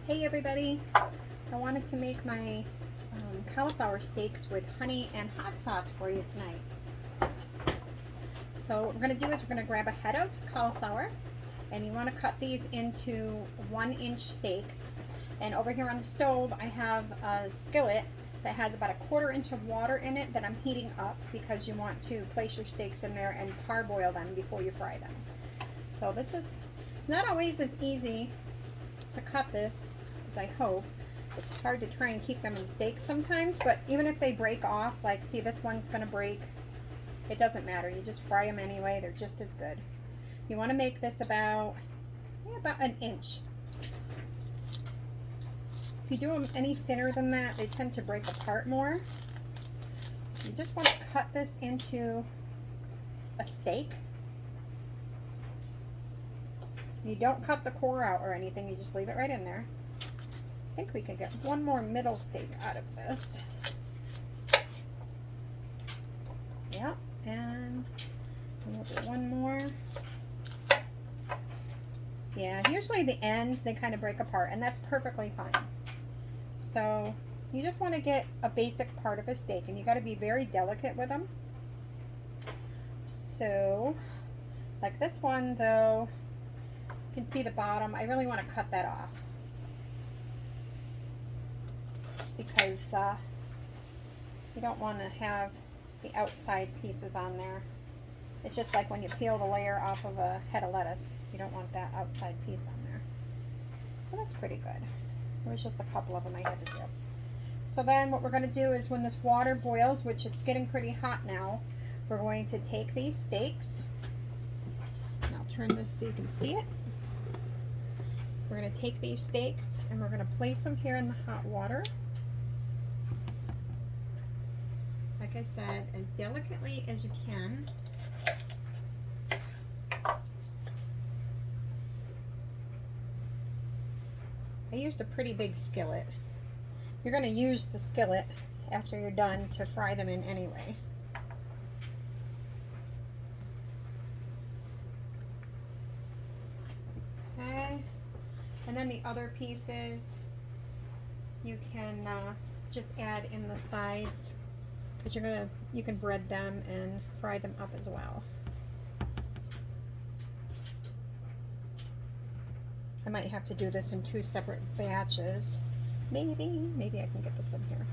Hey everybody, I wanted to make my cauliflower steaks with honey and hot sauce for you tonight. So what we're going to do is we're going to grab a head of cauliflower, and you want to cut these into 1-inch steaks. And over here on the stove I have a skillet that has about 1/4 inch of water in it that I'm heating up because you want to place your steaks in there and parboil them before you fry them. So it's not always as easy to cut this as I hope. It's hard to try and keep them in steaks sometimes, but even if they break off, like see this one's gonna break, it doesn't matter. You just fry them anyway, they're just as good. You want to make this about 1 inch. If you do them any thinner than that, they tend to break apart more. So you just want to cut this into a steak. You don't cut the core out or anything, you just leave it right in there. I think we can get one more middle steak out of this. Yep, and we'll do one more. Yeah, usually the ends, they kind of break apart, and that's perfectly fine. So you just want to get a basic part of a steak, and you got to be very delicate with them. So, like this one though, you can see the bottom. I really want to cut that off, just because you don't want to have the outside pieces on there. It's just like when you peel the layer off of a head of lettuce. You don't want that outside piece on there. So that's pretty good. There was just a couple of them I had to do. So then what we're going to do is when this water boils, which it's getting pretty hot now, we're going to take these steaks, and I'll turn this so you can see it. We're going to take these steaks and we're going to place them here in the hot water. Like I said, as delicately as you can. I used a pretty big skillet. You're going to use the skillet after you're done to fry them in anyway. Okay. And then the other pieces you can just add in the sides, because you can bread them and fry them up as well. I might have to do this in 2 separate batches. Maybe I can get this in here.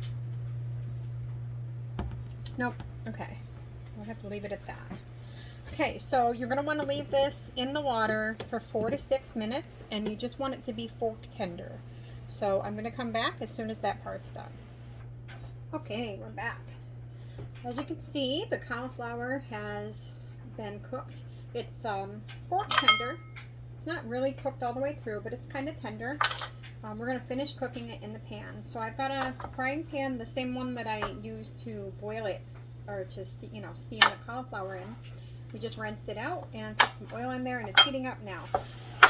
Nope. Okay. We'll have to leave it at that. Okay, so you're going to want to leave this in the water for 4 to 6 minutes, and you just want it to be fork tender. So I'm going to come back as soon as that part's done. Okay, we're back. As you can see, the cauliflower has been cooked. It's fork tender. It's not really cooked all the way through, but it's kind of tender. We're going to finish cooking it in the pan. So I've got a frying pan, the same one that I used to boil it, or to steam the cauliflower in. We just rinsed it out and put some oil in there, and it's heating up now.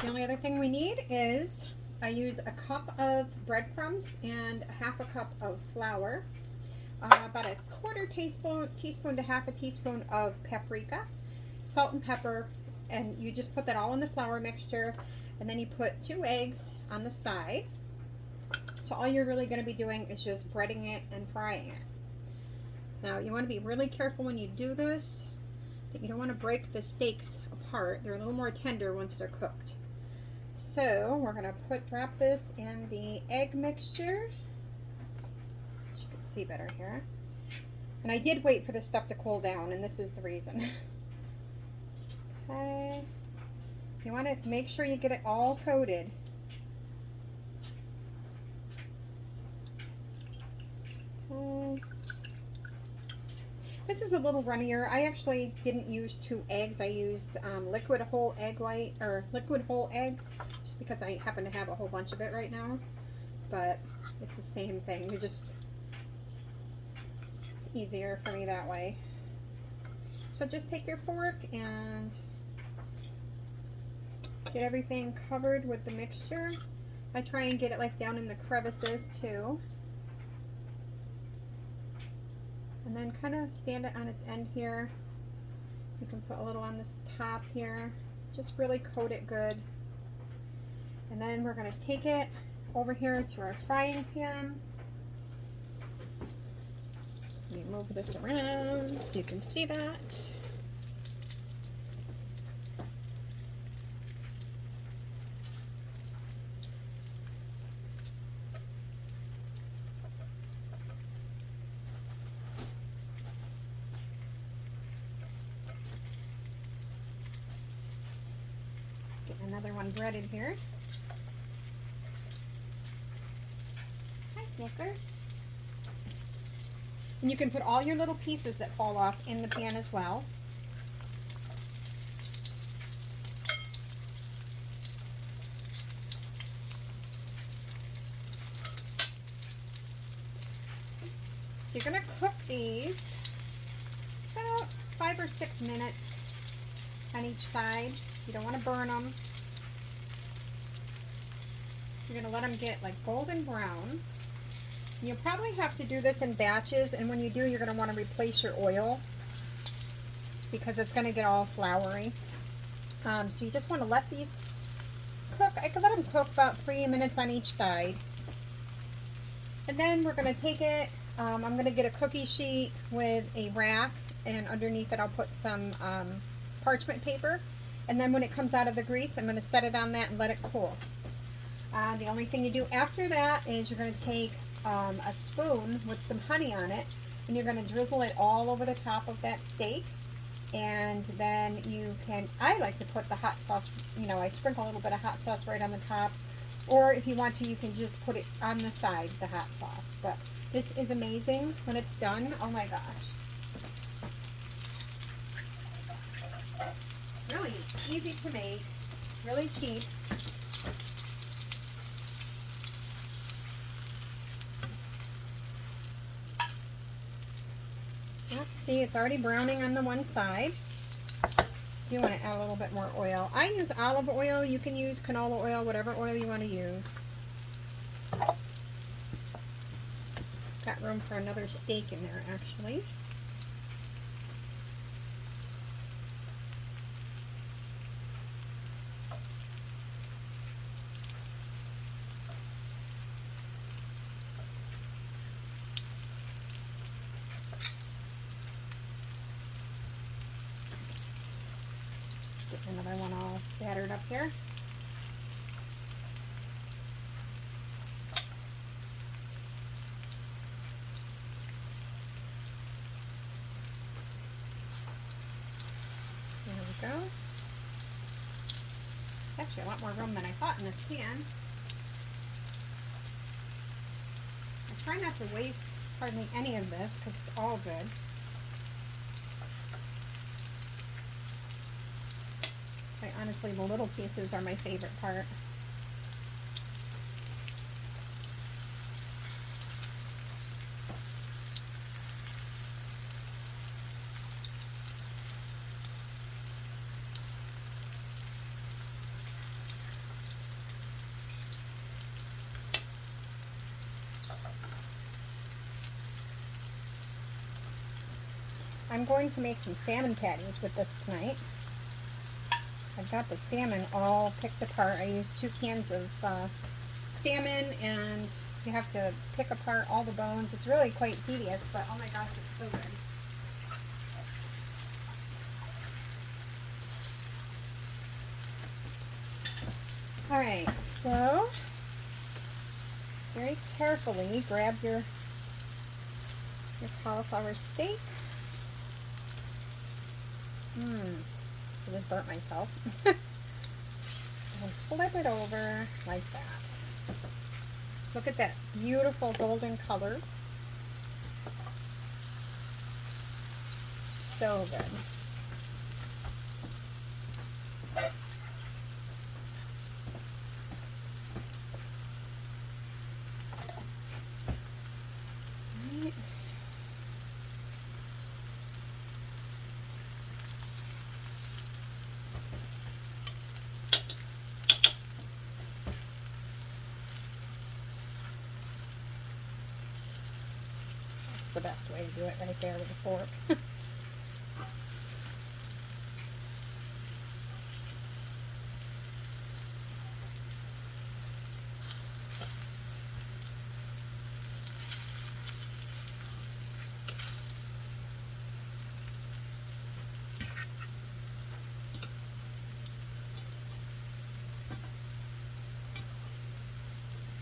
The only other thing we need is, I use a cup of breadcrumbs and 1/2 cup of flour, about 1/4 teaspoon to 1/2 teaspoon of paprika, salt and pepper, and you just put that all in the flour mixture, and then you put 2 eggs on the side. So all you're really going to be doing is just breading it and frying it. Now you want to be really careful when you do this, that you don't want to break the steaks apart. They're a little more tender once they're cooked. So we're going to drop this in the egg mixture. You can see better here. And I did wait for this stuff to cool down, and this is the reason. Okay. You want to make sure you get it all coated. Okay. This is a little runnier. I actually didn't use 2 eggs. I used liquid whole egg white, or liquid whole eggs, just because I happen to have a whole bunch of it right now. But it's the same thing. It's easier for me that way. So just take your fork and get everything covered with the mixture. I try and get it like down in the crevices too. And then kind of stand it on its end here. You can put a little on this top here. Just really coat it good. And then we're going to take it over here to our frying pan. Let me move this around so you can see that. Get another one breaded here. Hi, Snickers. And you can put all your little pieces that fall off in the pan as well. So you're going to cook these about 5 or 6 minutes on each side. You don't want to burn them. You're going to let them get like golden brown. You'll probably have to do this in batches, and when you do, you're going to want to replace your oil because it's going to get all floury. So you just want to let these cook. I could let them cook about 3 minutes on each side. And then we're going to take it, I'm going to get a cookie sheet with a rack, and underneath it I'll put some parchment paper. And then when it comes out of the grease, I'm going to set it on that and let it cool. The only thing you do after that is you're going to take a spoon with some honey on it, and you're going to drizzle it all over the top of that steak. And then you can, I like to put the hot sauce, you know, I sprinkle a little bit of hot sauce right on the top, or if you want to, you can just put it on the side, the hot sauce. But this is amazing when it's done. Oh my gosh. Really easy to make, really cheap. See, it's already browning on the one side. You want to add a little bit more oil. I use olive oil. You can use canola oil, whatever oil you want to use. Got room for another steak in there, actually. Get another one all battered up here. There we go. Actually, a lot more room than I thought in this pan. I try not to waste hardly any of this because it's all good. Quite honestly, the little pieces are my favorite part. I'm going to make some salmon patties with this tonight. I've got the salmon all picked apart. I used 2 cans of salmon, and you have to pick apart all the bones. It's really quite tedious, but oh my gosh, it's so good. Alright, so very carefully grab your cauliflower steak. I just burnt myself. And flip it over like that. Look at that beautiful golden color. So good. Right. The best way to do it right there with a fork.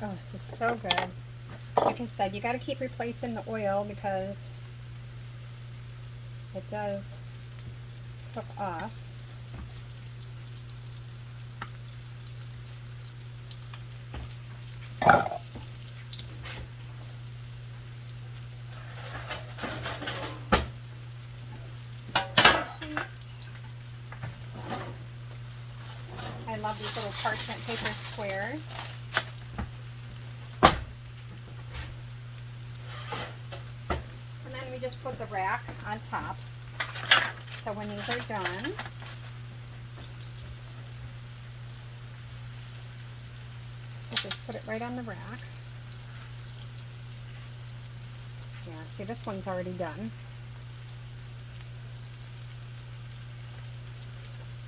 Oh, this is so good. Like I said, you got to keep replacing the oil because it does cook off. I love these little parchment paper squares. And then we just put the rack on top. So when these are done, we just put it right on the rack. Yeah, see, this one's already done.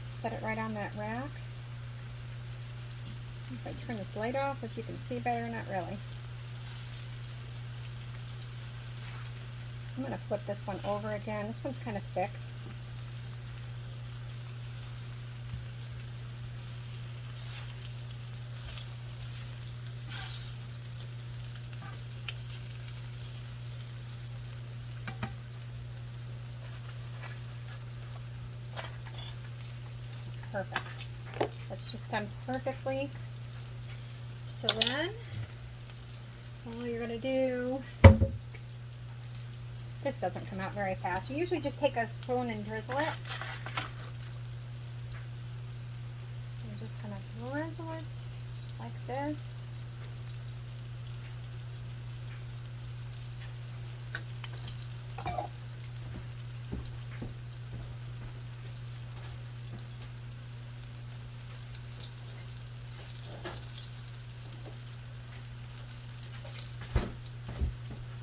Set it right on that rack. If I turn this light off, if you can see better, not really. I'm going to flip this one over again. This one's kind of thick. Perfect. That's just done perfectly. So then, all you're going to do, this doesn't come out very fast. You usually just take a spoon and drizzle it. You're just going to drizzle it like this.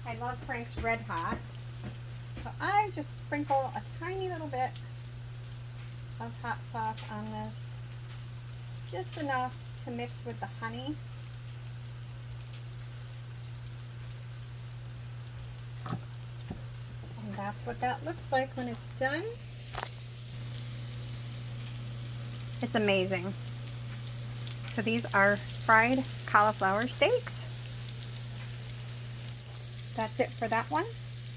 I love Frank's Red Hot, so I just sprinkle a tiny little bit of hot sauce on this, just enough to mix with the honey. And that's what that looks like when it's done. It's amazing. So these are fried cauliflower steaks. That's it for that one.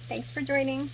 Thanks for joining.